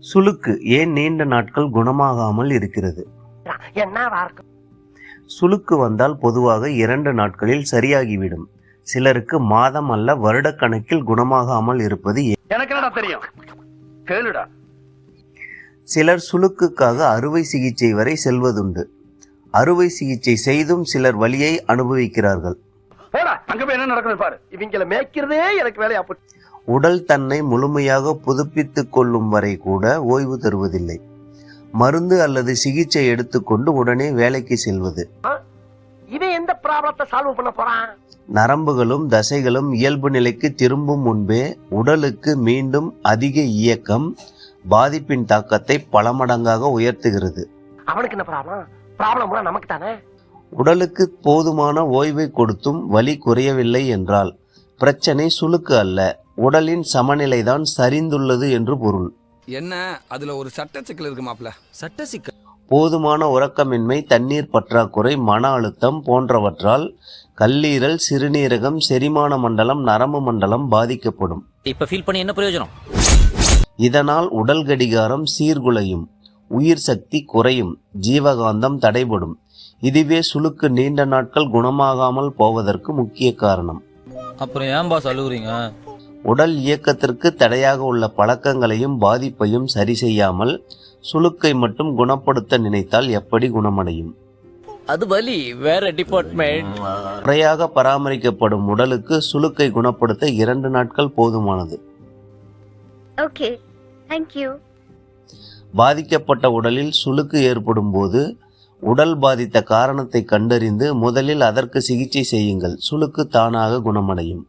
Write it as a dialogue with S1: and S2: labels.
S1: சுளுக்கு ஏன் நீண்ட நாட்கள் குணமாகாமல் இருக்கிறது? சுளுக்கு வந்தால் பொதுவாக 2 நாட்களில் சரியாகிவிடும். சிலருக்கு மாதம் அல்ல வருடக்கணக்கில் குணமாகாமல் இருப்பது
S2: எனக்கு என்னடா தெரியும், கேளுடா.
S1: சிலர் சுளுக்குக்காக அறுவை சிகிச்சை வரை செல்வதுண்டு. அறுவை சிகிச்சை செய்தும் சிலர் வலியை அனுபவிக்கிறார்கள்.
S2: அங்க போய் என்ன நடக்குது பாரு. இவங்கள மேய்க்கிறதே எனக்கு வேலையா போச்சு.
S1: உடல் தன்னை முழுமையாக புதுப்பித்துக் கொள்ளும் வரை கூட ஓய்வு தருவதில்லை. மருந்து அல்லது சிகிச்சை எடுத்துக்கொண்டு உடனே வேலைக்கு செல்வது.
S2: இவன் எந்த ப்ராப்ளத்தை சால்வ் பண்ண போறான்?
S1: நரம்புகளும் தசைகளும் இயல்பு நிலைக்கு திரும்பும் முன்பே உடலுக்கு மீண்டும் அதிக இயக்கம் பாதிப்பின் தாக்கத்தை பல மடங்காக உயர்த்துகிறது.
S2: அவனுக்கு என்ன ப்ராப்ளம்? ப்ராப்ளம் கூட நமக்கு தானே.
S1: உடலுக்கு போதுமான ஓய்வை கொடுத்தும் வலி குறையவில்லை என்றால் பிரச்சனை சுளுக்கு அல்ல, உடலின் சமநிலைதான் சரிந்துள்ளது என்று பொருள்.
S3: என்ன அதுல ஒரு சட்ட சிக்கல் இருக்கு மாப்ள? சட்ட சிக்கல்?
S1: போதுமான உறக்கமின்மை, தண்ணீர் பற்றாக்குறை, மன அழுத்தம் போன்றவற்றால் கல்லீரல், சிறுநீரகம், செரிமான மண்டலம், நரம்பு மண்டலம் பாதிக்கப்படும்.
S4: இப்ப ஃபீல் பண்ணி என்ன பிரயோஜனம்?
S1: இதனால் உடல் கடிகாரம் சீர்குலையும், உயிர் சக்தி குறையும், ஜீவகாந்தம் தடைபடும். இதுவே சுளுக்கு நீண்ட நாட்கள் குணமாகாமல் போவதற்கு முக்கிய காரணம்.
S4: அப்புறம் ஏன் பாஸ் அழுகுறீங்க?
S1: உடல் இயக்கத்திற்கு தடையாக உள்ள பழக்கங்களையும் பாதிப்பையும் சரி செய்யாமல் சுளுக்கை மட்டும் குணப்படுத்த நினைத்தால் எப்படி குணமடையும்?
S4: அது வலி வேற டிபார்ட்மெண்ட்.
S1: முறையாக பராமரிக்கப்படும் உடலுக்கு சுளுக்கை குணப்படுத்த 2 நாட்கள் போதுமானது.
S5: Okay, thank you.
S1: பாதிக்கப்பட்ட உடலில் சுளுக்கு ஏற்படும் போது உடல் பாதித்த காரணத்தை கண்டறிந்து முதலில் அதற்கு சிகிச்சை செய்யுங்கள். சுளுக்கு தானாக குணமடையும்.